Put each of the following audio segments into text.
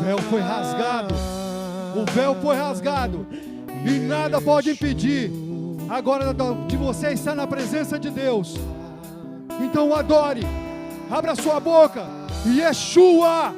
véu foi rasgado. O véu foi rasgado. E nada pode impedir agora de você estar na presença de Deus. Então adore. Abra sua boca. Yeshua.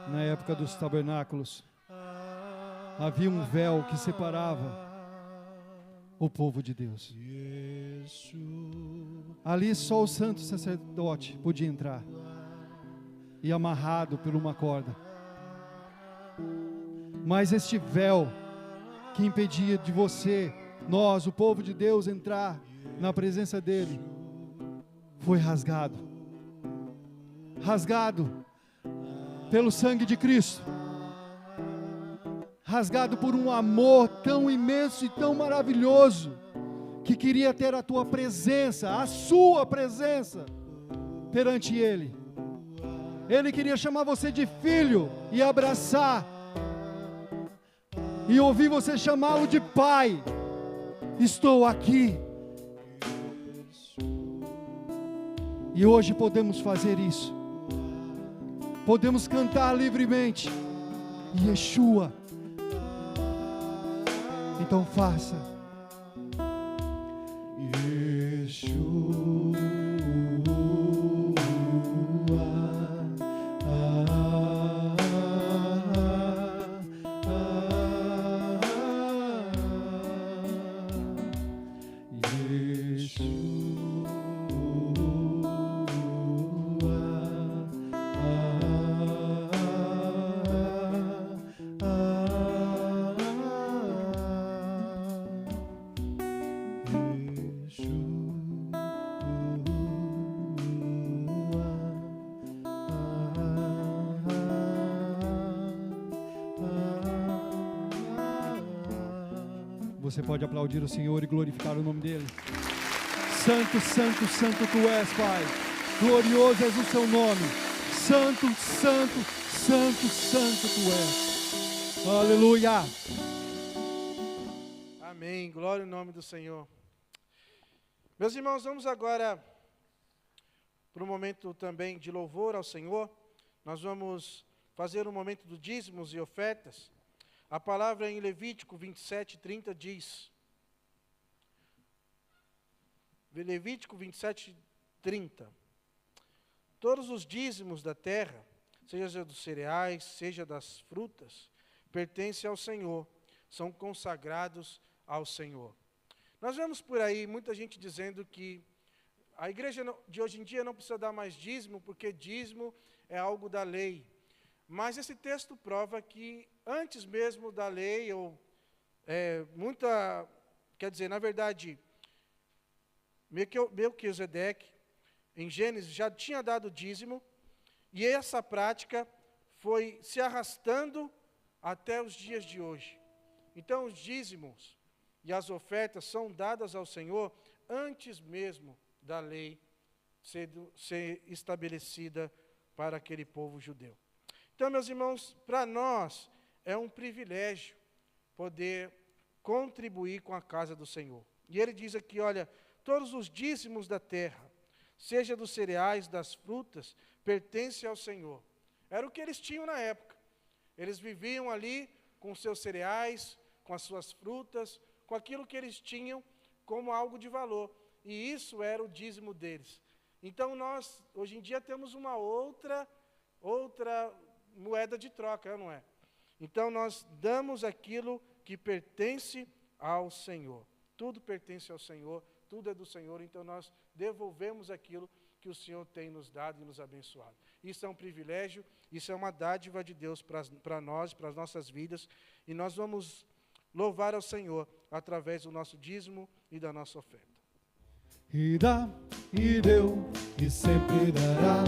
Na época dos tabernáculos, havia um véu que separava o povo de Deus. Ali só o santo sacerdote podia entrar, e amarrado por uma corda. Mas este véu que impedia de você, nós, o povo de Deus, entrar na presença dele, foi rasgado. Rasgado pelo sangue de Cristo, rasgado por um amor tão imenso e tão maravilhoso, que queria ter a tua presença, a sua presença, perante Ele. Ele queria chamar você de filho e abraçar, e ouvir você chamá-lo de pai. Estou aqui. E hoje podemos fazer isso. Podemos cantar livremente, Yeshua. Então faça. Yeshua. Você pode aplaudir o Senhor e glorificar o nome dEle. Santo, santo, santo Tu és, Pai. Glorioso és o Seu nome. Santo, santo, santo, santo Tu és. Aleluia. Amém. Glória ao nome do Senhor. Meus irmãos, vamos agora para um momento também de louvor ao Senhor. Nós vamos fazer um momento do dízimos e ofertas. A palavra em Levítico 27:30 diz, Levítico 27:30, todos os dízimos da terra, seja dos cereais, seja das frutas, pertencem ao Senhor, são consagrados ao Senhor. Nós vemos por aí muita gente dizendo que a igreja de hoje em dia não precisa dar mais dízimo, porque dízimo é algo da lei. Mas esse texto prova que antes mesmo da lei, quer dizer, na verdade, Melquisedeque, em Gênesis, já tinha dado dízimo, e essa prática foi se arrastando até os dias de hoje. Então, os dízimos e as ofertas são dadas ao Senhor antes mesmo da lei ser estabelecida para aquele povo judeu. Então, meus irmãos, para nós é um privilégio poder contribuir com a casa do Senhor. E ele diz aqui, olha, todos os dízimos da terra, seja dos cereais, das frutas, pertencem ao Senhor. Era o que eles tinham na época. Eles viviam ali com os seus cereais, com as suas frutas, com aquilo que eles tinham como algo de valor. E isso era o dízimo deles. Então nós, hoje em dia, temos uma outra moeda de troca, não é? Então nós damos aquilo que pertence ao Senhor. Tudo pertence ao Senhor, tudo é do Senhor, então nós devolvemos aquilo que o Senhor tem nos dado e nos abençoado. Isso é um privilégio, isso é uma dádiva de Deus para nós, para as nossas vidas, e nós vamos louvar ao Senhor através do nosso dízimo e da nossa oferta. E dá, e deu, e sempre dará.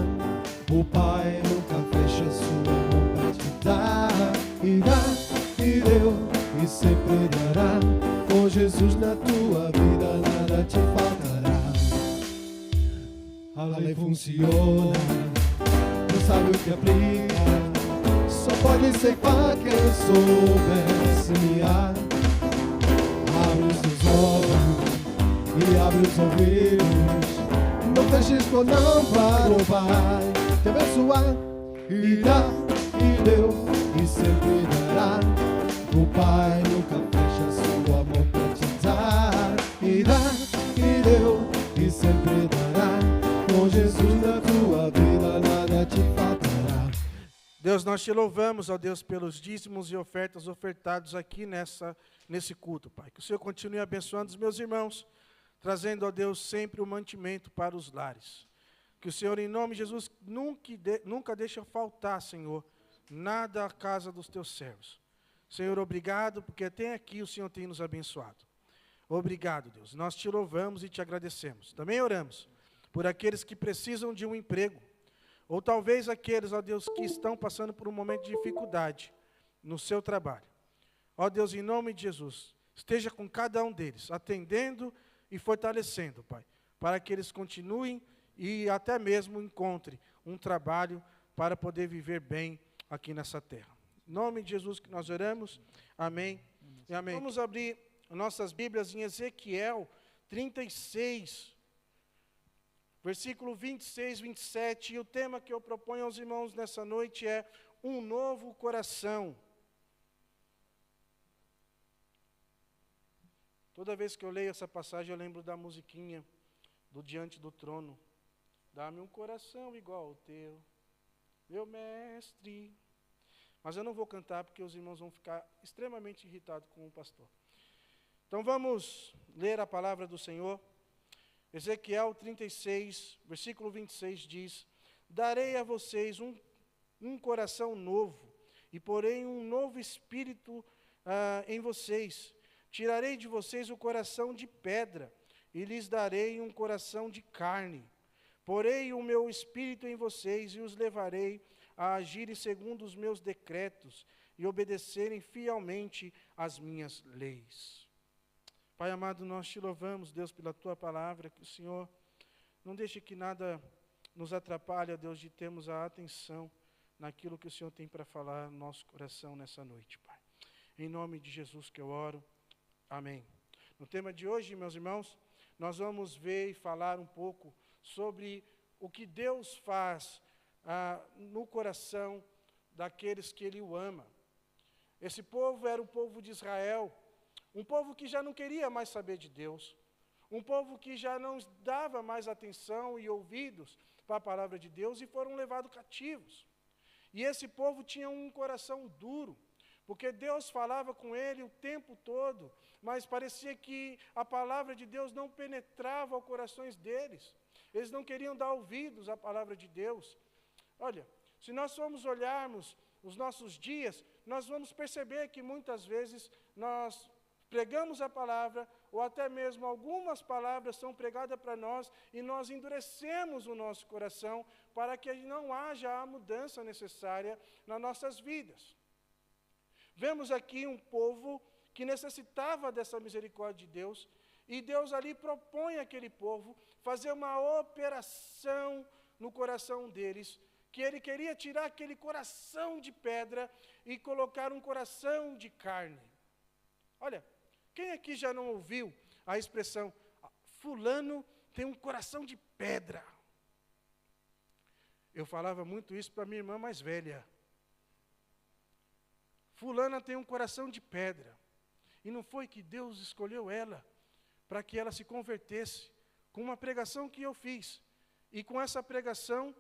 O Pai nunca fecha sua mão para te dar. E dá, e deu, e sempre dará. Com Jesus na tua vida nada te faltará. A lei funciona, não sabe o que aplica. Só pode ser para quem souber semear. Abre os teus olhos e abre os ouvidos. Não feches com não para o Pai te abençoar. E dá, e deu, e sempre dará. O Pai nunca fecha sua mão para te dar. E dá, e deu, e sempre dará. Com Jesus na tua vida nada te faltará. Deus, nós te louvamos, ó Deus, pelos dízimos e ofertas ofertados aqui nesse culto, Pai. Que o Senhor continue abençoando os meus irmãos, trazendo, ó Deus, sempre o mantimento para os lares. Que o Senhor, em nome de Jesus, nunca deixe faltar, Senhor, nada à casa dos teus servos. Senhor, obrigado, porque até aqui o Senhor tem nos abençoado. Obrigado, Deus. Nós te louvamos e te agradecemos. Também oramos por aqueles que precisam de um emprego, ou talvez aqueles, ó Deus, que estão passando por um momento de dificuldade no seu trabalho. Ó Deus, em nome de Jesus, esteja com cada um deles, atendendo e fortalecendo, Pai, para que eles continuem e até mesmo encontrem um trabalho para poder viver bem aqui nessa terra. Em nome de Jesus que nós oramos, amém e amém. Vamos abrir nossas Bíblias em Ezequiel 36, versículo 26, 27, e o tema que eu proponho aos irmãos nessa noite é um novo coração. Toda vez que eu leio essa passagem, eu lembro da musiquinha do Diante do Trono. Dá-me um coração igual ao teu, meu mestre. Mas eu não vou cantar, porque os irmãos vão ficar extremamente irritados com o pastor. Então vamos ler a palavra do Senhor. Ezequiel 36, versículo 26 diz: darei a vocês um coração novo, e porém um novo espírito em vocês. Tirarei de vocês o coração de pedra, e lhes darei um coração de carne. Porei o meu espírito em vocês, e os levarei a agirem segundo os meus decretos, e obedecerem fielmente às minhas leis. Pai amado, nós te louvamos, Deus, pela tua palavra, que o Senhor não deixe que nada nos atrapalhe, Deus, de termos a atenção naquilo que o Senhor tem para falar no nosso coração nessa noite, Pai. Em nome de Jesus que eu oro, amém. No tema de hoje, meus irmãos, nós vamos ver e falar um pouco sobre o que Deus faz no coração daqueles que Ele o ama. Esse povo era o povo de Israel, um povo que já não queria mais saber de Deus, um povo que já não dava mais atenção e ouvidos para a palavra de Deus e foram levados cativos. E esse povo tinha um coração duro, porque Deus falava com ele o tempo todo, mas parecia que a palavra de Deus não penetrava aos corações deles. Eles não queriam dar ouvidos à palavra de Deus. Olha, se nós formos olharmos os nossos dias, nós vamos perceber que muitas vezes nós pregamos a palavra, ou até mesmo algumas palavras são pregadas para nós e nós endurecemos o nosso coração para que não haja a mudança necessária nas nossas vidas. Vemos aqui um povo que necessitava dessa misericórdia de Deus, e Deus ali propõe àquele povo fazer uma operação no coração deles, que Ele queria tirar aquele coração de pedra e colocar um coração de carne. Olha, quem aqui já não ouviu a expressão, fulano tem um coração de pedra? Eu falava muito isso para minha irmã mais velha. Fulana tem um coração de pedra. E não foi que Deus escolheu ela para que ela se convertesse com uma pregação que eu fiz. E com essa pregação,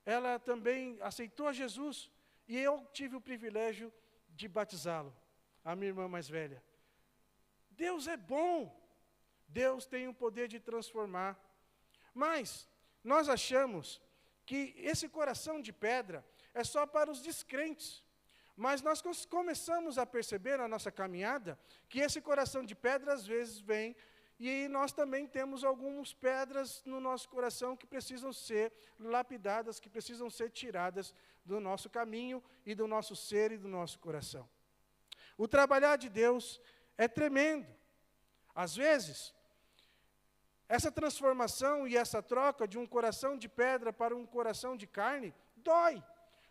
ela também aceitou a Jesus. E eu tive o privilégio de batizá-lo, a minha irmã mais velha. Deus é bom. Deus tem o poder de transformar. Mas nós achamos que esse coração de pedra é só para os descrentes. Mas nós começamos a perceber na nossa caminhada que esse coração de pedra às vezes vem e nós também temos algumas pedras no nosso coração que precisam ser lapidadas, que precisam ser tiradas do nosso caminho e do nosso ser e do nosso coração. O trabalhar de Deus é tremendo. Às vezes, essa transformação e essa troca de um coração de pedra para um coração de carne dói.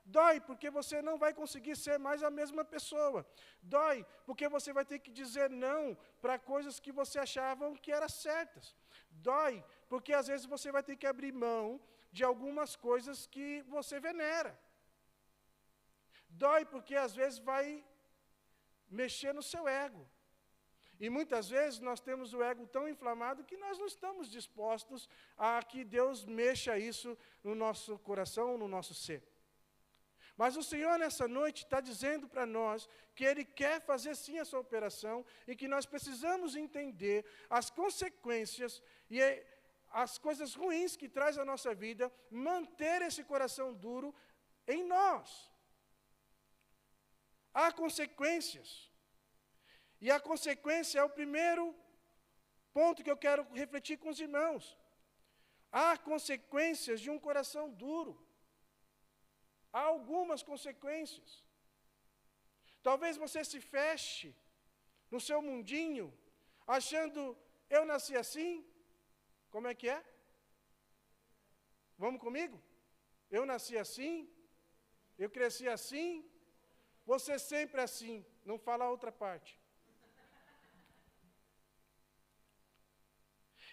Dói porque você não vai conseguir ser mais a mesma pessoa. Dói porque você vai ter que dizer não para coisas que você achava que eram certas. Dói porque às vezes você vai ter que abrir mão de algumas coisas que você venera. Dói porque às vezes vai mexer no seu ego. E muitas vezes nós temos o ego tão inflamado que nós não estamos dispostos a que Deus mexa isso no nosso coração, no nosso ser. Mas o Senhor, nessa noite, está dizendo para nós que Ele quer fazer sim essa operação e que nós precisamos entender as consequências e as coisas ruins que traz a nossa vida, manter esse coração duro em nós. Há consequências. E a consequência é o primeiro ponto que eu quero refletir com os irmãos. Há consequências de um coração duro. Há algumas consequências. Talvez você se feche no seu mundinho, achando, eu nasci assim. Como é que é? Vamos comigo? Eu nasci assim, eu cresci assim, você sempre assim. Não fala a outra parte.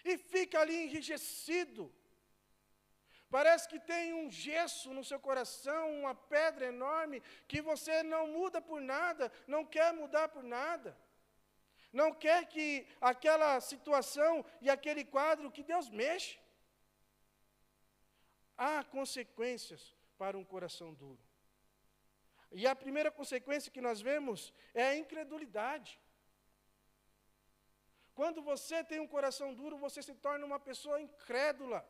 E fica ali enrijecido. Parece que tem um gesso no seu coração, uma pedra enorme, que você não muda por nada, não quer mudar por nada. Não quer que aquela situação e aquele quadro, que Deus mexa. Há consequências para um coração duro. E a primeira consequência que nós vemos é a incredulidade. Quando você tem um coração duro, você se torna uma pessoa incrédula.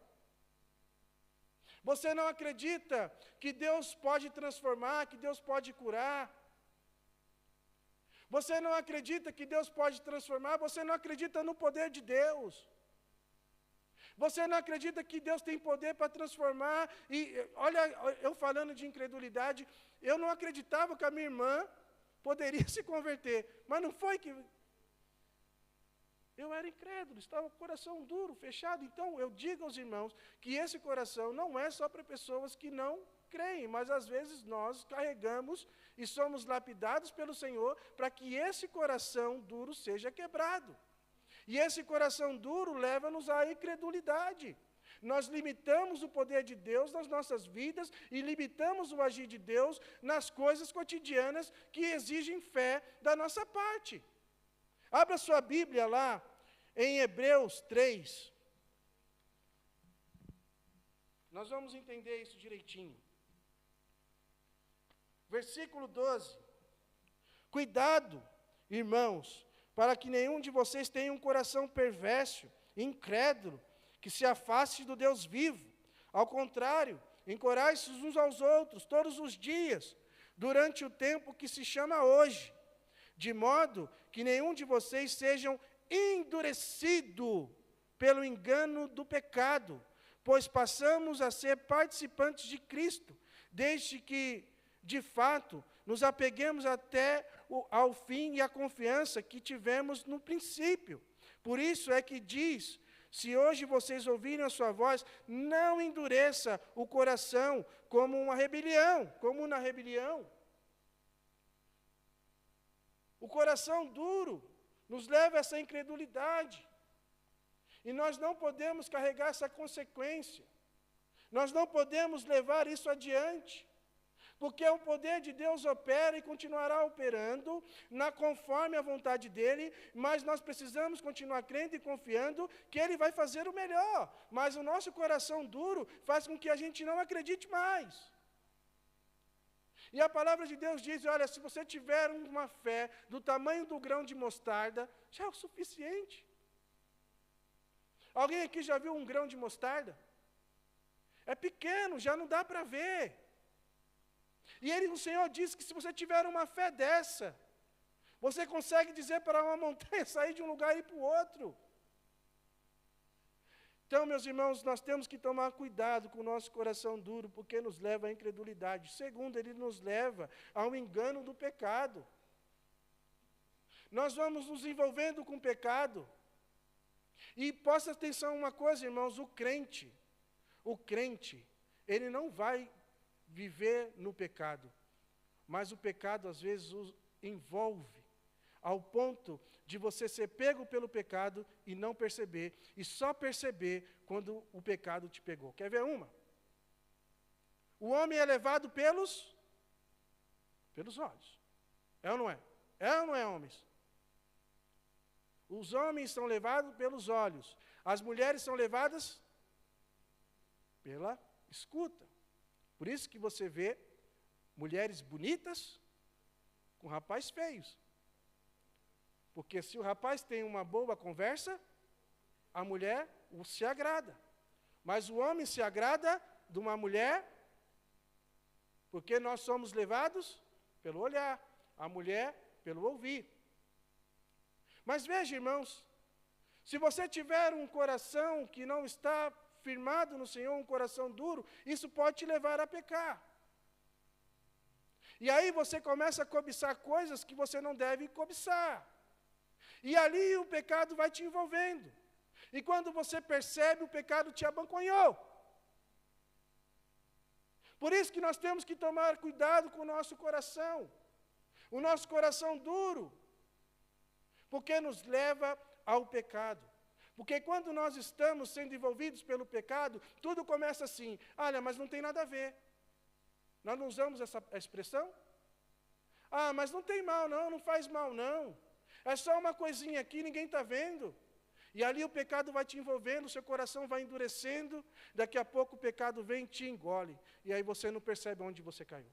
Você não acredita que Deus pode transformar, que Deus pode curar. Você não acredita que Deus pode transformar, você não acredita no poder de Deus. Você não acredita que Deus tem poder para transformar. E olha, eu falando de incredulidade, eu não acreditava que a minha irmã poderia se converter. Mas não foi que... Eu era incrédulo, estava com o coração duro, fechado. Então, eu digo aos irmãos que esse coração não é só para pessoas que não creem, mas às vezes nós carregamos e somos lapidados pelo Senhor para que esse coração duro seja quebrado. E esse coração duro leva-nos à incredulidade. Nós limitamos o poder de Deus nas nossas vidas e limitamos o agir de Deus nas coisas cotidianas que exigem fé da nossa parte. Abra sua Bíblia lá, em Hebreus 3. Nós vamos entender isso direitinho. Versículo 12. Cuidado, irmãos, para que nenhum de vocês tenha um coração perverso, incrédulo, que se afaste do Deus vivo. Ao contrário, encorajem-se uns aos outros todos os dias, durante o tempo que se chama hoje, de modo que nenhum de vocês sejam endurecido pelo engano do pecado, pois passamos a ser participantes de Cristo, desde que, de fato, nos apeguemos até ao fim e à confiança que tivemos no princípio. Por isso é que diz: se hoje vocês ouvirem a sua voz, não endureça o coração como na rebelião. O coração duro nos leva a essa incredulidade. E nós não podemos carregar essa consequência. Nós não podemos levar isso adiante. Porque o poder de Deus opera e continuará operando conforme a vontade dEle, mas nós precisamos continuar crendo e confiando que Ele vai fazer o melhor. Mas o nosso coração duro faz com que a gente não acredite mais. E a palavra de Deus diz, olha, se você tiver uma fé do tamanho do grão de mostarda, já é o suficiente. Alguém aqui já viu um grão de mostarda? É pequeno, já não dá para ver. E o Senhor diz que se você tiver uma fé dessa, você consegue dizer para uma montanha sair de um lugar e ir para o outro. Então, meus irmãos, nós temos que tomar cuidado com o nosso coração duro, porque nos leva à incredulidade. Segundo, ele nos leva ao engano do pecado. Nós vamos nos envolvendo com o pecado. E presta atenção uma coisa, irmãos, o crente, ele não vai viver no pecado, mas o pecado às vezes o envolve, ao ponto de você ser pego pelo pecado e não perceber, e só perceber quando o pecado te pegou. Quer ver uma? O homem é levado pelos olhos. É ou não é? É ou não é, homens? Os homens são levados pelos olhos. As mulheres são levadas pela escuta. Por isso que você vê mulheres bonitas com rapazes feios. Porque se o rapaz tem uma boa conversa, a mulher se agrada. Mas o homem se agrada de uma mulher, porque nós somos levados pelo olhar, a mulher pelo ouvir. Mas veja, irmãos, se você tiver um coração que não está firmado no Senhor, um coração duro, isso pode te levar a pecar. E aí você começa a cobiçar coisas que você não deve cobiçar. E ali o pecado vai te envolvendo. E quando você percebe, o pecado te abanconhou. Por isso que nós temos que tomar cuidado com o nosso coração. O nosso coração duro. Porque nos leva ao pecado. Porque quando nós estamos sendo envolvidos pelo pecado, tudo começa assim, olha, mas não tem nada a ver. Nós não usamos essa expressão? Ah, mas não tem mal não, não faz mal não. É só uma coisinha aqui, ninguém está vendo. E ali o pecado vai te envolvendo, o seu coração vai endurecendo, daqui a pouco o pecado vem e te engole. E aí você não percebe onde você caiu.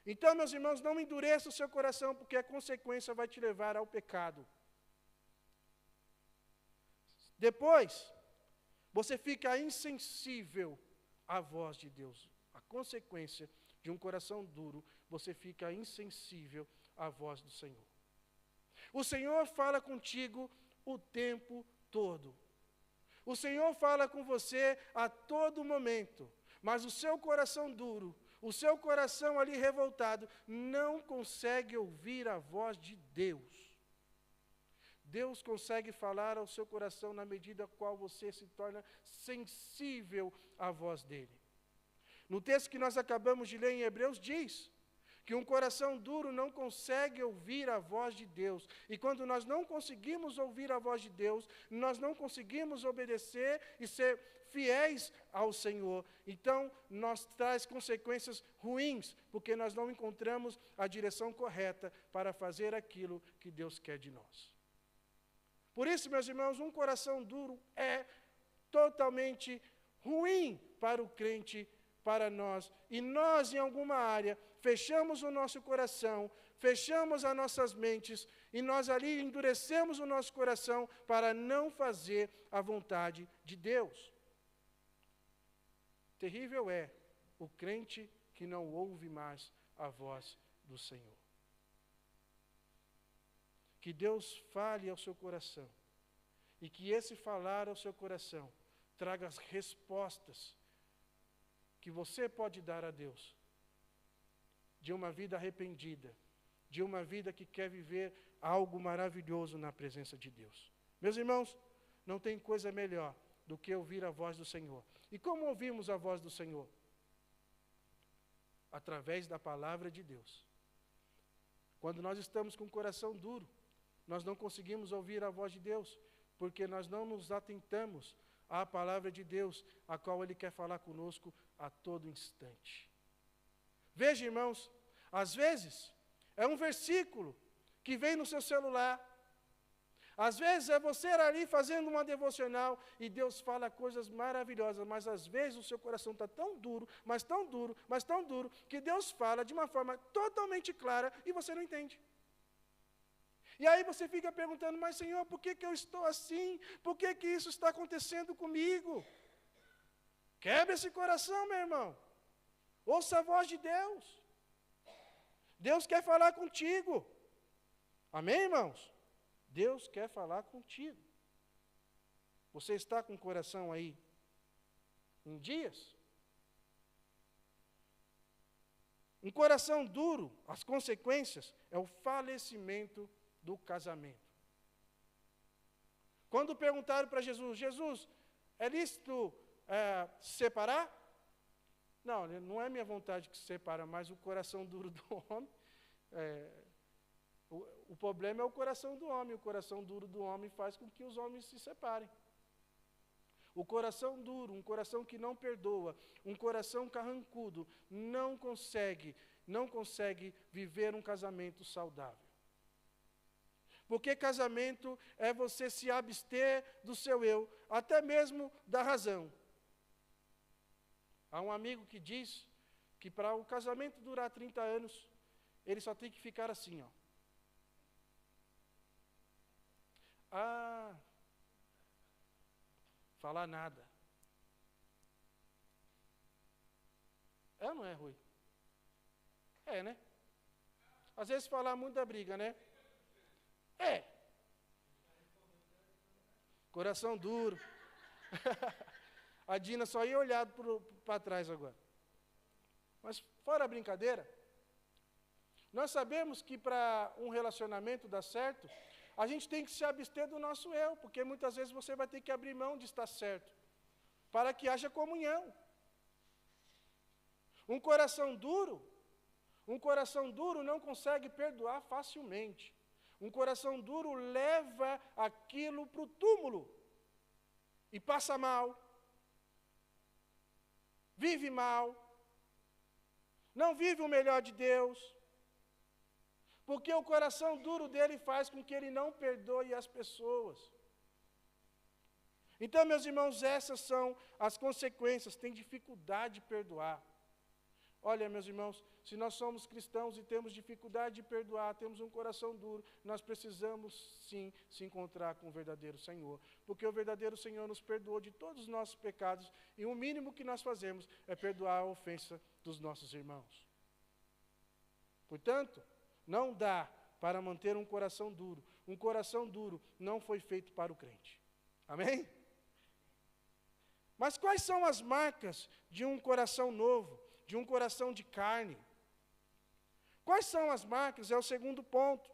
Então, meus irmãos, não endureça o seu coração, porque a consequência vai te levar ao pecado. Depois, você fica insensível à voz de Deus. A consequência de um coração duro, você fica insensível à voz do Senhor. O Senhor fala contigo o tempo todo. O Senhor fala com você a todo momento, mas o seu coração duro, o seu coração ali revoltado, não consegue ouvir a voz de Deus. Deus consegue falar ao seu coração na medida qual você se torna sensível à voz dele. No texto que nós acabamos de ler em Hebreus diz que um coração duro não consegue ouvir a voz de Deus. E quando nós não conseguimos ouvir a voz de Deus, nós não conseguimos obedecer e ser fiéis ao Senhor. Então, nós traz consequências ruins, porque nós não encontramos a direção correta para fazer aquilo que Deus quer de nós. Por isso, meus irmãos, um coração duro é totalmente ruim para o crente, para nós. E nós, em alguma área, fechamos o nosso coração, fechamos as nossas mentes, e nós ali endurecemos o nosso coração para não fazer a vontade de Deus. Terrível é o crente que não ouve mais a voz do Senhor. que Deus fale ao seu coração, e que esse falar ao seu coração traga as respostas que você pode dar a Deus, de uma vida arrependida, de uma vida que quer viver algo maravilhoso na presença de Deus. Meus irmãos, não tem coisa melhor do que ouvir a voz do Senhor. E como ouvimos a voz do Senhor? Através da palavra de Deus. Quando nós estamos com o coração duro, nós não conseguimos ouvir a voz de Deus, porque nós não nos atentamos à palavra de Deus, a qual Ele quer falar conosco a todo instante. Veja, irmãos, às vezes é um versículo que vem no seu celular. Às vezes é você ali fazendo uma devocional e Deus fala coisas maravilhosas, mas às vezes o seu coração está tão duro, mas tão duro, mas tão duro, que Deus fala de uma forma totalmente clara e você não entende. E aí você fica perguntando, mas Senhor, por que eu estou assim? Por que isso está acontecendo comigo? Quebre esse coração, meu irmão. Ouça a voz de Deus. Deus quer falar contigo. Amém, irmãos? Deus quer falar contigo. Você está com o coração aí em dias? Um coração duro, as consequências é o falecimento do casamento. Quando perguntaram para Jesus, Jesus, é lícito se separar? Não, não é minha vontade que se separa, mas o coração duro do homem, o problema é o coração do homem. O coração duro do homem faz com que os homens se separem. O coração duro, um coração que não perdoa, um coração carrancudo, não consegue viver um casamento saudável. Porque casamento é você se abster do seu eu, até mesmo da razão. Há um amigo que diz que para o casamento durar 30 anos, ele só tem que ficar assim, ó. Falar nada. É ou não é, Rui? É, né? Às vezes falar muito da briga, né? É. Coração duro. A Dina só ia olhar para trás agora. Mas fora a brincadeira, nós sabemos que para um relacionamento dar certo, a gente tem que se abster do nosso eu, porque muitas vezes você vai ter que abrir mão de estar certo, para que haja comunhão. Um coração duro não consegue perdoar facilmente. Um coração duro leva aquilo para o túmulo e passa mal, vive mal, não vive o melhor de Deus, porque o coração duro dele faz com que ele não perdoe as pessoas. Então, meus irmãos, essas são as consequências. Tem dificuldade de perdoar. Olha, meus irmãos, se nós somos cristãos e temos dificuldade de perdoar, temos um coração duro, nós precisamos sim se encontrar com o verdadeiro Senhor, porque o verdadeiro Senhor nos perdoou de todos os nossos pecados, e o mínimo que nós fazemos é perdoar a ofensa dos nossos irmãos. Portanto, não dá para manter um coração duro. Um coração duro não foi feito para o crente. Amém? Mas quais são as marcas de um coração novo, de um coração de carne? Quais são as marcas? É o segundo ponto.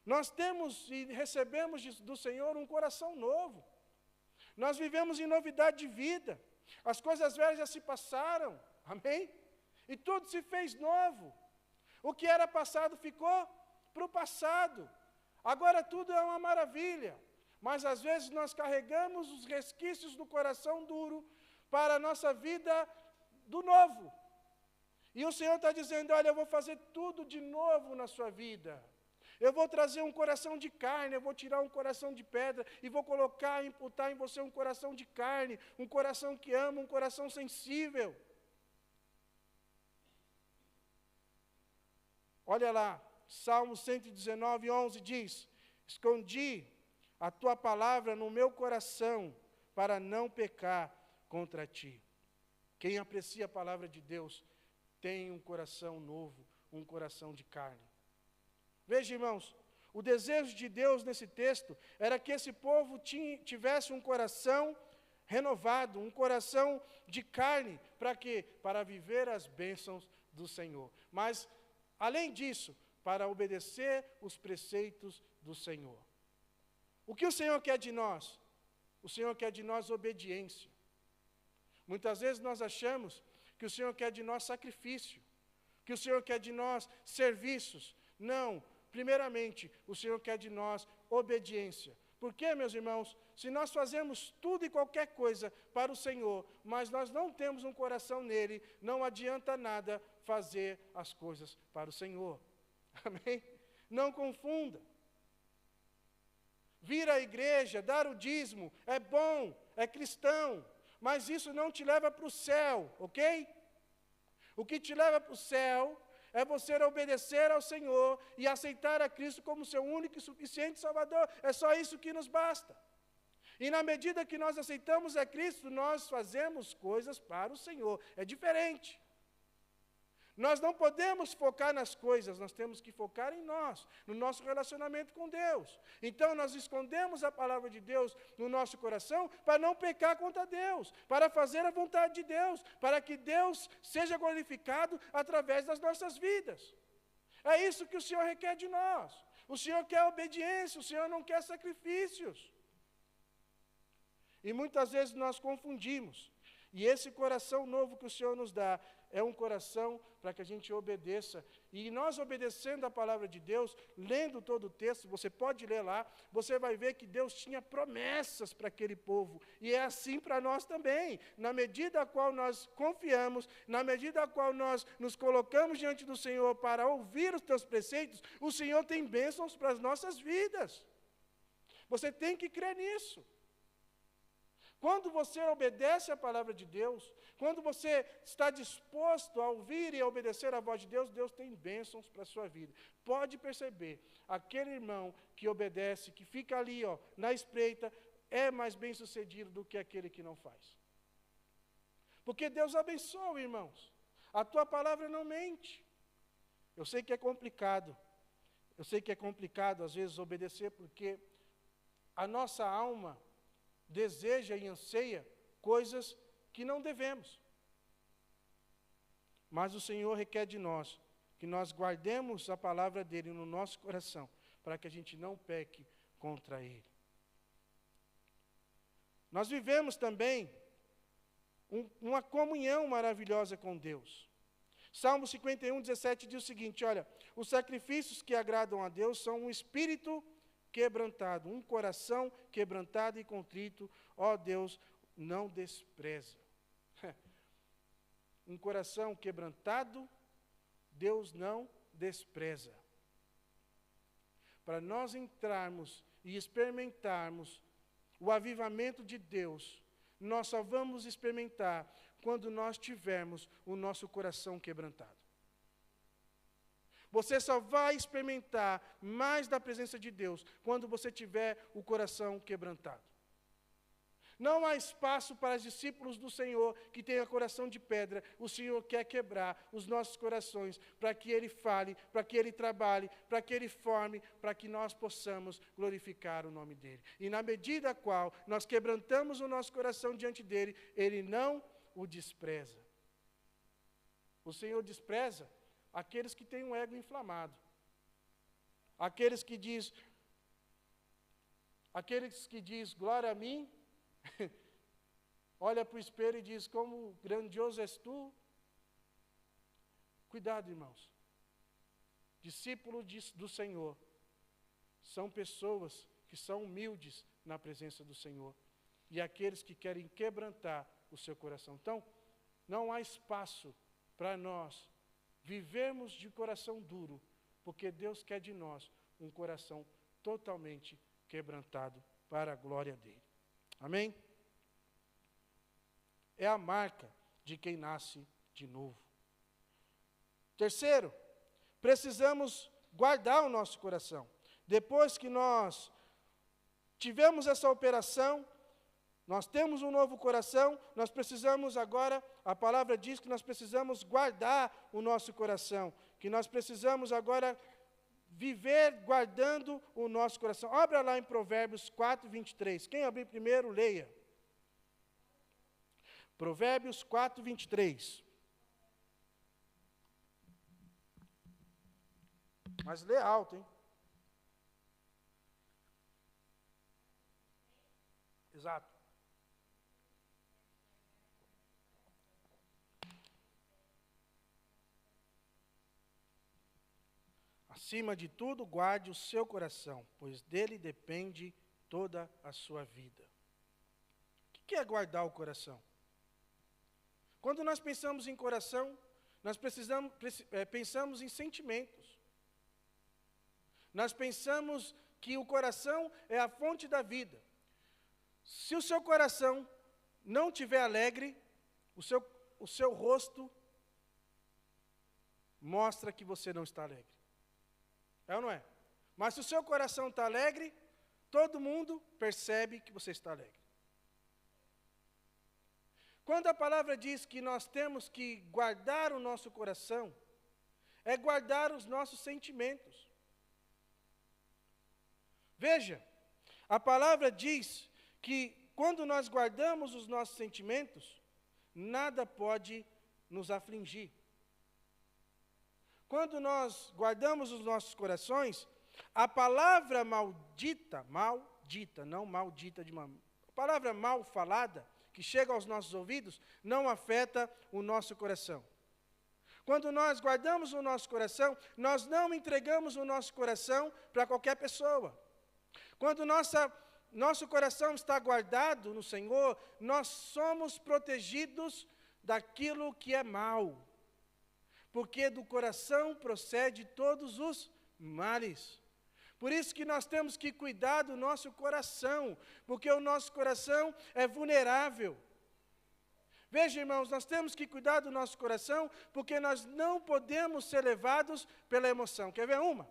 Nós temos e recebemos do Senhor um coração novo. Nós vivemos em novidade de vida. As coisas velhas já se passaram. Amém? E tudo se fez novo. O que era passado ficou para o passado. Agora tudo é uma maravilha. Mas às vezes nós carregamos os resquícios do coração duro para a nossa vida do novo. E o Senhor está dizendo, olha, eu vou fazer tudo de novo na sua vida. Eu vou trazer um coração de carne, eu vou tirar um coração de pedra e vou colocar, imputar em você um coração de carne, um coração que ama, um coração sensível. Olha lá, Salmo 119, 11 diz, escondi a tua palavra no meu coração para não pecar contra ti. Quem aprecia a palavra de Deus tem um coração novo, um coração de carne. Veja, irmãos, O desejo de Deus nesse texto era que esse povo tivesse um coração renovado, um coração de carne, para quê? Para viver as bênçãos do Senhor. Mas, além disso, para obedecer os preceitos do Senhor. O que o Senhor quer de nós? O Senhor quer de nós obediência. Muitas vezes nós achamos que o Senhor quer de nós sacrifício, que o Senhor quer de nós serviços. Não, primeiramente, o Senhor quer de nós obediência. Por quê, meus irmãos? Se nós fazemos tudo e qualquer coisa para o Senhor, mas nós não temos um coração nele, não adianta nada fazer as coisas para o Senhor. Amém? Não confunda. Vir à igreja, dar o dízimo, é bom, é cristão, mas isso não te leva para o céu, ok? O que te leva para o céu é você obedecer ao Senhor e aceitar a Cristo como seu único e suficiente Salvador. É só isso que nos basta. E na medida que nós aceitamos a Cristo, nós fazemos coisas para o Senhor. É diferente. Nós não podemos focar nas coisas, nós temos que focar em nós, no nosso relacionamento com Deus. Então, nós escondemos a palavra de Deus no nosso coração para não pecar contra Deus, para fazer a vontade de Deus, para que Deus seja glorificado através das nossas vidas. É isso que o Senhor requer de nós. O Senhor quer obediência, o Senhor não quer sacrifícios. E muitas vezes nós confundimos. E esse coração novo que o Senhor nos dá é um coração para que a gente obedeça. E nós obedecendo a palavra de Deus, lendo todo o texto, você pode ler lá, você vai ver que Deus tinha promessas para aquele povo. E é assim para nós também. Na medida a qual nós confiamos, na medida a qual nós nos colocamos diante do Senhor para ouvir os teus preceitos, o Senhor tem bênçãos para as nossas vidas. Você tem que crer nisso. Quando você obedece à palavra de Deus, quando você está disposto a ouvir e a obedecer à voz de Deus, Deus tem bênçãos para a sua vida. Pode perceber, aquele irmão que obedece, que fica ali na espreita, é mais bem sucedido do que aquele que não faz. Porque Deus abençoa, irmãos. A tua palavra não mente. Eu sei que é complicado. Eu sei que é complicado, às vezes, obedecer, porque a nossa alma deseja e anseia coisas que não devemos. Mas o Senhor requer de nós que nós guardemos a palavra dele no nosso coração, para que a gente não peque contra ele. Nós vivemos também uma comunhão maravilhosa com Deus. Salmo 51, 17 diz o seguinte, olha, os sacrifícios que agradam a Deus são um espírito quebrantado, um coração quebrantado e contrito, ó Deus, não despreza. Um coração quebrantado, Deus não despreza. Para nós entrarmos e experimentarmos o avivamento de Deus, nós só vamos experimentar quando nós tivermos o nosso coração quebrantado. Você só vai experimentar mais da presença de Deus quando você tiver o coração quebrantado. Não há espaço para os discípulos do Senhor que tenham coração de pedra. O Senhor quer quebrar os nossos corações para que Ele fale, para que Ele trabalhe, para que Ele forme, para que nós possamos glorificar o nome dEle. E na medida a qual nós quebrantamos o nosso coração diante dEle, Ele não o despreza. O Senhor despreza aqueles que têm um ego inflamado. Aqueles que diz glória a mim, olha para o espelho e diz, como grandioso és tu. Cuidado, irmãos. Discípulos do Senhor são pessoas que são humildes na presença do Senhor. E aqueles que querem quebrantar o seu coração. Então, não há espaço para nós vivemos de coração duro, porque Deus quer de nós um coração totalmente quebrantado para a glória dEle. Amém? É a marca de quem nasce de novo. Terceiro, precisamos guardar o nosso coração. Depois que nós tivemos essa operação, nós temos um novo coração, nós precisamos agora, a palavra diz que nós precisamos guardar o nosso coração, que nós precisamos agora viver guardando o nosso coração. Abra lá em Provérbios 4, 23. Quem abrir primeiro, leia. Provérbios 4, 23. Mas lê alto, hein? Exato. Acima de tudo, guarde o seu coração, pois dele depende toda a sua vida. O que é guardar o coração? Quando nós pensamos em coração, nós pensamos em sentimentos. Nós pensamos que o coração é a fonte da vida. Se o seu coração não estiver alegre, o seu rosto mostra que você não está alegre. É ou não é? Mas se o seu coração está alegre, todo mundo percebe que você está alegre. Quando a palavra diz que nós temos que guardar o nosso coração, é guardar os nossos sentimentos. Veja, a palavra diz que quando nós guardamos os nossos sentimentos, nada pode nos afligir. Quando nós guardamos os nossos corações, a palavra maldita, não maldita de uma... A palavra mal falada, que chega aos nossos ouvidos, não afeta o nosso coração. Quando nós guardamos o nosso coração, nós não entregamos o nosso coração para qualquer pessoa. Quando nosso coração está guardado no Senhor, nós somos protegidos daquilo que é mal. Porque do coração procede todos os males. Por isso que nós temos que cuidar do nosso coração, porque o nosso coração é vulnerável. Veja, irmãos, nós temos que cuidar do nosso coração, porque nós não podemos ser levados pela emoção. Quer ver uma?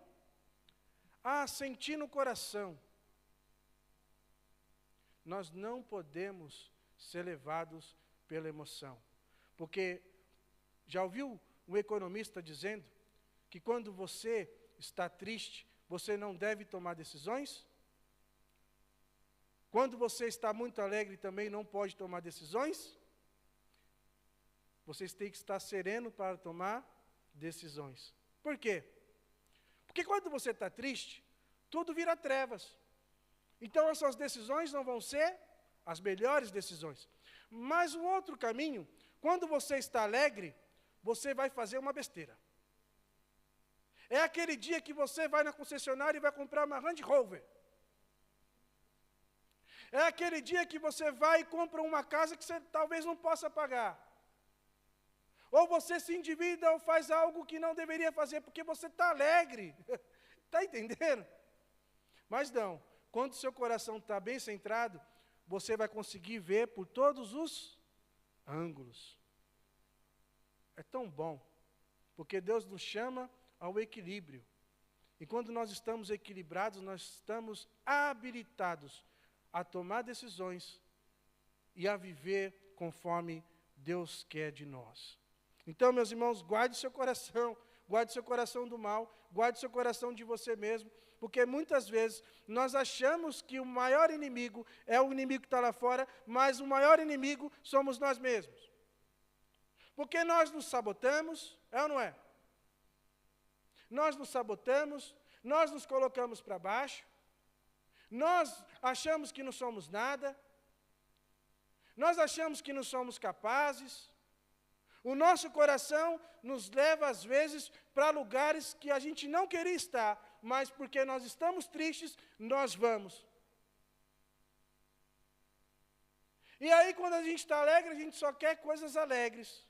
Sentir no coração. Nós não podemos ser levados pela emoção. Porque, já ouviu um economista dizendo que quando você está triste, você não deve tomar decisões? Quando você está muito alegre, também não pode tomar decisões? Vocês têm que estar sereno para tomar decisões. Por quê? Porque quando você está triste, tudo vira trevas. Então as suas decisões não vão ser as melhores decisões. Mas um outro caminho, quando você está alegre, você vai fazer uma besteira. É aquele dia que você vai na concessionária e vai comprar uma Land Rover. É aquele dia que você vai e compra uma casa que você talvez não possa pagar. Ou você se endivida ou faz algo que não deveria fazer, porque você está alegre. Está entendendo? Mas não, quando o seu coração está bem centrado, você vai conseguir ver por todos os ângulos. É tão bom, porque Deus nos chama ao equilíbrio. E quando nós estamos equilibrados, nós estamos habilitados a tomar decisões e a viver conforme Deus quer de nós. Então, meus irmãos, guarde seu coração do mal, guarde seu coração de você mesmo, porque muitas vezes nós achamos que o maior inimigo é o inimigo que está lá fora, mas o maior inimigo somos nós mesmos. Porque nós nos sabotamos, é ou não é? Nós nos sabotamos, nós nos colocamos para baixo, nós achamos que não somos nada, nós achamos que não somos capazes. O nosso coração nos leva, às vezes, para lugares que a gente não queria estar, mas porque nós estamos tristes, nós vamos. E aí, quando a gente está alegre, a gente só quer coisas alegres.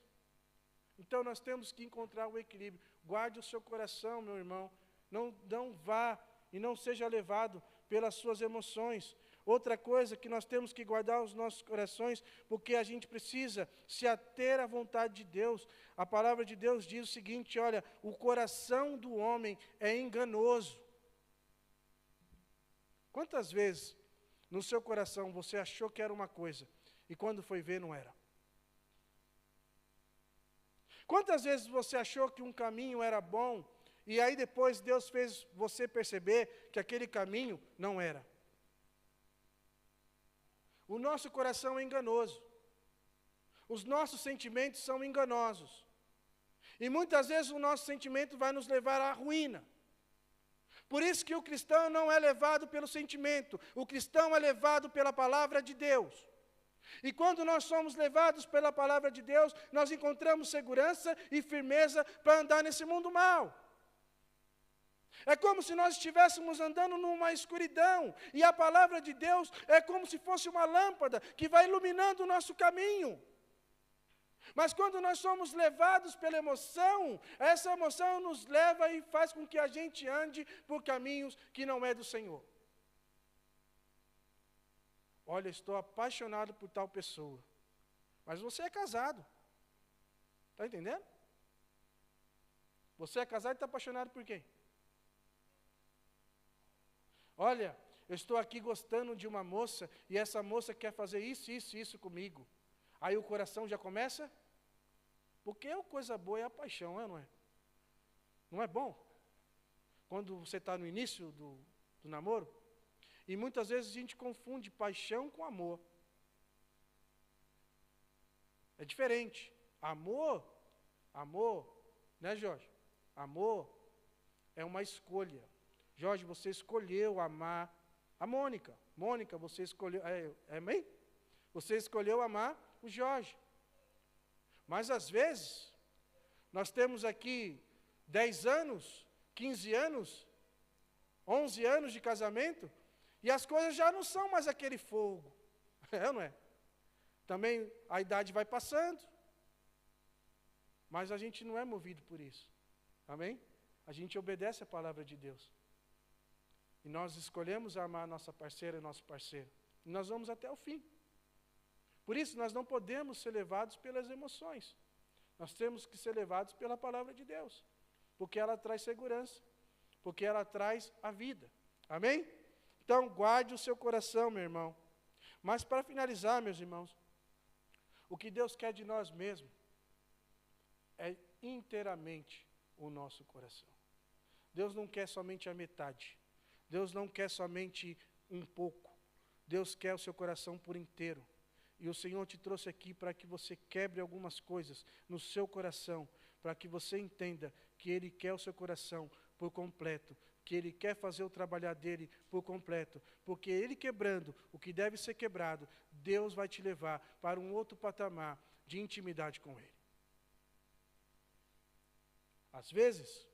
Então, nós temos que encontrar o equilíbrio. Guarde o seu coração, meu irmão. Não vá e não seja levado pelas suas emoções. Outra coisa que nós temos que guardar os nossos corações, porque a gente precisa se ater à vontade de Deus. A palavra de Deus diz o seguinte, olha, o coração do homem é enganoso. Quantas vezes no seu coração você achou que era uma coisa, e quando foi ver não era? Quantas vezes você achou que um caminho era bom, e aí depois Deus fez você perceber que aquele caminho não era. O nosso coração é enganoso. Os nossos sentimentos são enganosos. E muitas vezes o nosso sentimento vai nos levar à ruína. Por isso que o cristão não é levado pelo sentimento, o cristão é levado pela palavra de Deus. E quando nós somos levados pela palavra de Deus, nós encontramos segurança e firmeza para andar nesse mundo mal. É como se nós estivéssemos andando numa escuridão, e a palavra de Deus é como se fosse uma lâmpada que vai iluminando o nosso caminho. Mas quando nós somos levados pela emoção, essa emoção nos leva e faz com que a gente ande por caminhos que não é do Senhor. Olha, estou apaixonado por tal pessoa, mas você é casado. Está entendendo? Você é casado e está apaixonado por quem? Olha, eu estou aqui gostando de uma moça, e essa moça quer fazer isso, isso, isso comigo. Aí o coração já começa, porque a coisa boa é a paixão, não é? Não é bom? Quando você está no início do namoro, e muitas vezes a gente confunde paixão com amor. É diferente. Amor, né, Jorge? Amor é uma escolha. Jorge, você escolheu amar a Mônica. Mônica, você escolheu, amém? Você escolheu amar o Jorge. Mas às vezes, nós temos aqui 10 anos, 15 anos, 11 anos de casamento, e as coisas já não são mais aquele fogo. É ou não é? Também a idade vai passando, mas a gente não é movido por isso. Amém? A gente obedece a palavra de Deus. E nós escolhemos amar a nossa parceira e nosso parceiro. E nós vamos até o fim. Por isso, nós não podemos ser levados pelas emoções. Nós temos que ser levados pela palavra de Deus. Porque ela traz segurança. Porque ela traz a vida. Amém? Então, guarde o seu coração, meu irmão. Mas para finalizar, meus irmãos, o que Deus quer de nós mesmos é inteiramente o nosso coração. Deus não quer somente a metade. Deus não quer somente um pouco. Deus quer o seu coração por inteiro. E o Senhor te trouxe aqui para que você quebre algumas coisas no seu coração, para que você entenda que Ele quer o seu coração por completo, que Ele quer fazer o trabalhar dEle por completo, porque Ele quebrando o que deve ser quebrado, Deus vai te levar para um outro patamar de intimidade com Ele. Às vezes,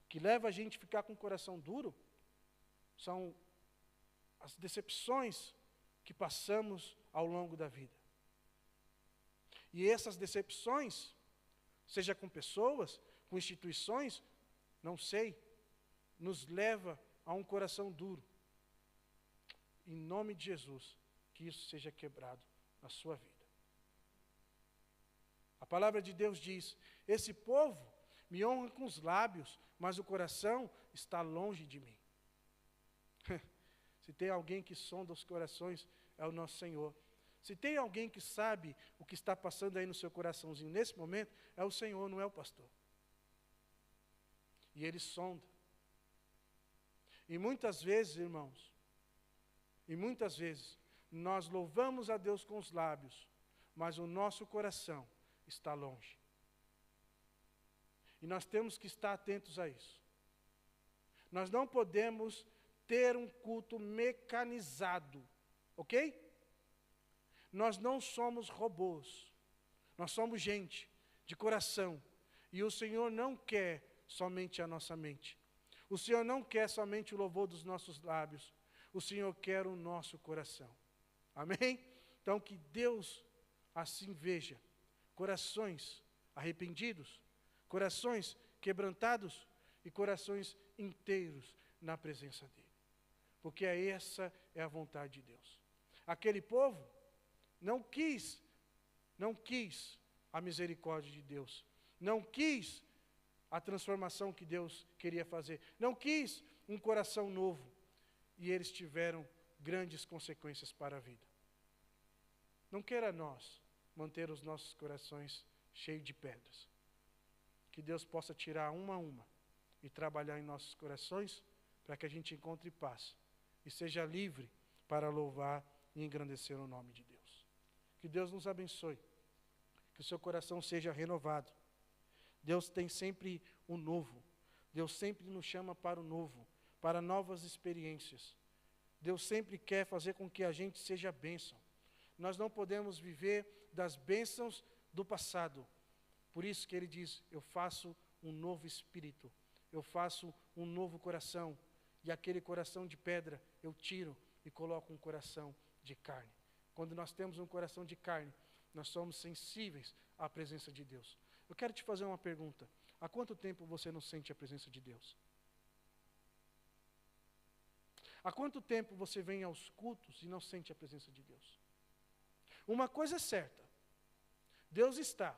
o que leva a gente a ficar com o coração duro são as decepções que passamos ao longo da vida. E essas decepções, seja com pessoas, com instituições, não sei, nos leva a um coração duro. Em nome de Jesus, que isso seja quebrado na sua vida. A palavra de Deus diz: esse povo me honra com os lábios, mas o coração está longe de mim. Se tem alguém que sonda os corações, é o nosso Senhor. Se tem alguém que sabe o que está passando aí no seu coraçãozinho nesse momento, é o Senhor, não é o pastor. E Ele sonda. E muitas vezes, irmãos, nós louvamos a Deus com os lábios, mas o nosso coração está longe. E nós temos que estar atentos a isso. Nós não podemos ter um culto mecanizado, ok? Nós não somos robôs, nós somos gente de coração, e o Senhor não quer somente a nossa mente, o Senhor não quer somente o louvor dos nossos lábios, o Senhor quer o nosso coração, amém? Então que Deus assim veja corações arrependidos, corações quebrantados e corações inteiros na presença dEle. Porque essa é a vontade de Deus. Aquele povo não quis a misericórdia de Deus, não quis a transformação que Deus queria fazer, não quis um coração novo, e eles tiveram grandes consequências para a vida. Não queira nós manter os nossos corações cheios de pedras. Que Deus possa tirar uma a uma, e trabalhar em nossos corações para que a gente encontre paz e seja livre para louvar e engrandecer o nome de Deus. Que Deus nos abençoe, que o seu coração seja renovado. Deus tem sempre o novo, Deus sempre nos chama para o novo, para novas experiências. Deus sempre quer fazer com que a gente seja bênção. Nós não podemos viver das bênçãos do passado. Por isso que ele diz, eu faço um novo espírito, eu faço um novo coração, e aquele coração de pedra eu tiro e coloco um coração de carne. Quando nós temos um coração de carne, nós somos sensíveis à presença de Deus. Eu quero te fazer uma pergunta. Há quanto tempo você não sente a presença de Deus? Há quanto tempo você vem aos cultos e não sente a presença de Deus? Uma coisa é certa, Deus está.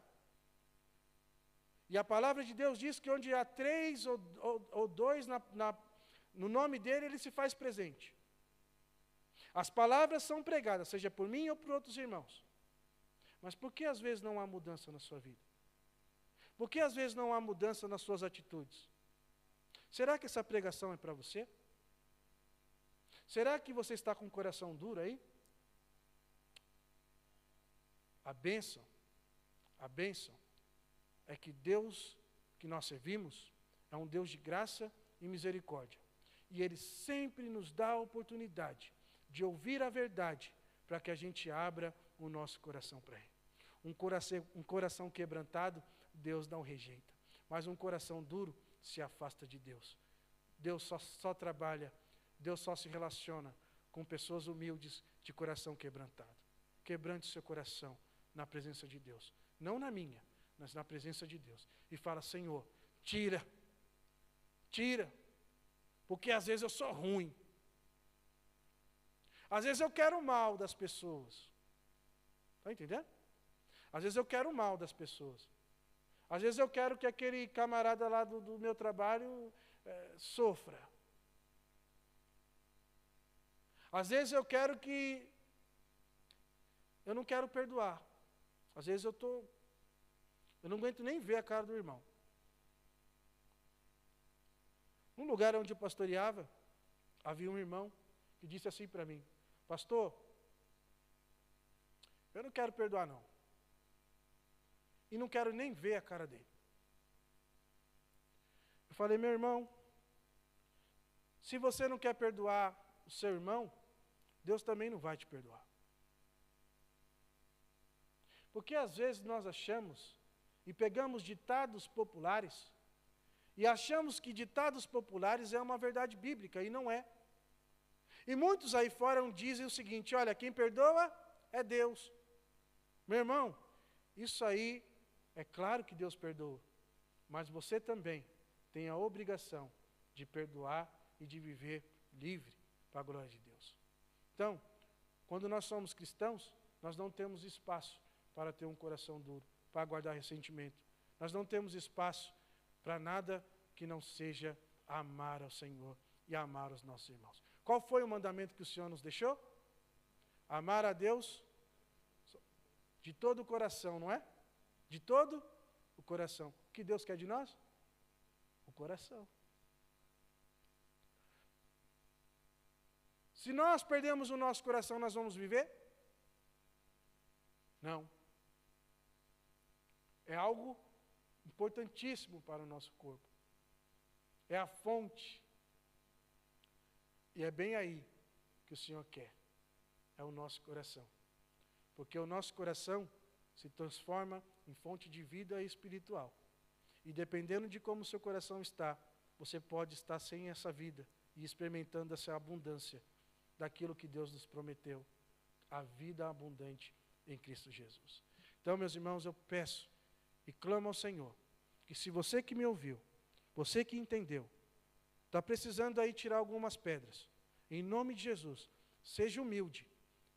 E a palavra de Deus diz que onde há 3 ou 2 no nome dele, ele se faz presente. As palavras são pregadas, seja por mim ou por outros irmãos. Mas por que às vezes não há mudança na sua vida? Por que às vezes não há mudança nas suas atitudes? Será que essa pregação é para você? Será que você está com o coração duro aí? A bênção é que Deus que nós servimos é um Deus de graça e misericórdia. E Ele sempre nos dá a oportunidade de ouvir a verdade para que a gente abra o nosso coração para Ele. Um coração quebrantado, Deus não rejeita. Mas um coração duro se afasta de Deus. Deus só trabalha, Deus só se relaciona com pessoas humildes de coração quebrantado. Quebrante seu coração na presença de Deus. Não na minha, mas na presença de Deus. E fala, Senhor, tira. Porque às vezes eu sou ruim. Às vezes eu quero o mal das pessoas. Está entendendo? Às vezes eu quero o mal das pessoas. Às vezes eu quero que aquele camarada lá do meu trabalho sofra. Às vezes eu quero que... Eu não quero perdoar. Às vezes eu não aguento nem ver a cara do irmão. Num lugar onde eu pastoreava, havia um irmão que disse assim para mim, pastor, eu não quero perdoar não. E não quero nem ver a cara dele. Eu falei, meu irmão, se você não quer perdoar o seu irmão, Deus também não vai te perdoar. Porque às vezes nós achamos e pegamos ditados populares e achamos que ditados populares é uma verdade bíblica, e não é. E muitos aí fora dizem o seguinte, olha, quem perdoa é Deus. Meu irmão, isso aí, é claro que Deus perdoa, mas você também tem a obrigação de perdoar e de viver livre para a glória de Deus. Então, quando nós somos cristãos, nós não temos espaço para ter um coração duro, para guardar ressentimento. Nós não temos espaço para nada que não seja amar ao Senhor e amar os nossos irmãos. Qual foi o mandamento que o Senhor nos deixou? Amar a Deus de todo o coração, não é? De todo o coração. O que Deus quer de nós? O coração. Se nós perdemos o nosso coração, nós vamos viver? Não. É algo importantíssimo para o nosso corpo. É a fonte. E é bem aí que o Senhor quer. É o nosso coração. Porque o nosso coração se transforma em fonte de vida espiritual. E dependendo de como o seu coração está, você pode estar sem essa vida e experimentando essa abundância daquilo que Deus nos prometeu, a vida abundante em Cristo Jesus. Então, meus irmãos, eu peço e clamo ao Senhor, que se você que me ouviu, você que entendeu, está precisando aí tirar algumas pedras, em nome de Jesus, seja humilde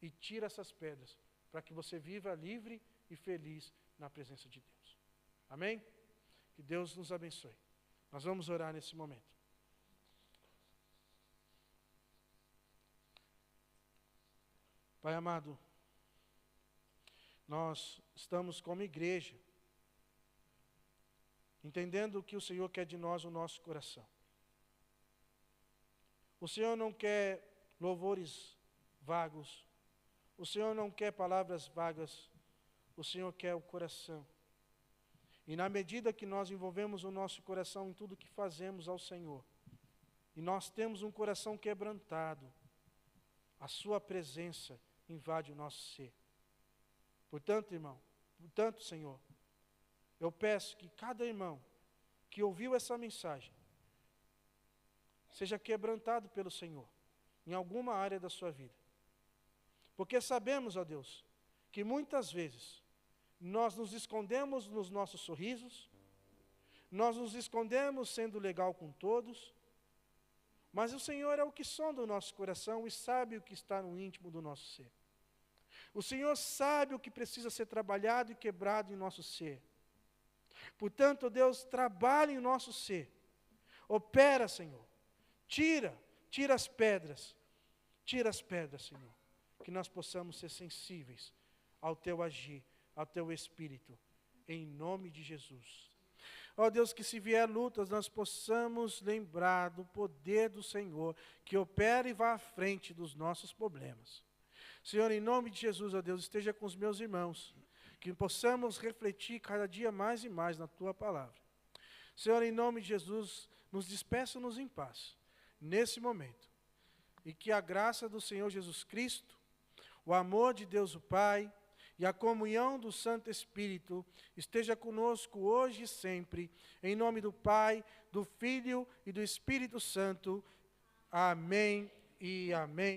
e tira essas pedras, para que você viva livre e feliz na presença de Deus. Amém? Que Deus nos abençoe. Nós vamos orar nesse momento. Pai amado, nós estamos como igreja entendendo que o Senhor quer de nós o nosso coração. O Senhor não quer louvores vagos, o Senhor não quer palavras vagas, o Senhor quer o coração. E na medida que nós envolvemos o nosso coração em tudo que fazemos ao Senhor, e nós temos um coração quebrantado, a sua presença invade o nosso ser. Portanto, irmão, Senhor, eu peço que cada irmão que ouviu essa mensagem seja quebrantado pelo Senhor em alguma área da sua vida. Porque sabemos, ó Deus, que muitas vezes nós nos escondemos nos nossos sorrisos, nós nos escondemos sendo legal com todos, mas o Senhor é o que sonda o nosso coração e sabe o que está no íntimo do nosso ser. O Senhor sabe o que precisa ser trabalhado e quebrado em nosso ser. Portanto, Deus, trabalha em nosso ser. Opera, Senhor. Tira as pedras. Tira as pedras, Senhor. Que nós possamos ser sensíveis ao Teu agir, ao Teu Espírito. Em nome de Jesus. Ó Deus, que se vier lutas, nós possamos lembrar do poder do Senhor, que opera e vai à frente dos nossos problemas. Senhor, em nome de Jesus, ó Deus, esteja com os meus irmãos, que possamos refletir cada dia mais e mais na Tua palavra. Senhor, em nome de Jesus, nos despeça-nos em paz, nesse momento, e que a graça do Senhor Jesus Cristo, o amor de Deus o Pai, e a comunhão do Santo Espírito esteja conosco hoje e sempre, em nome do Pai, do Filho e do Espírito Santo. Amém e amém.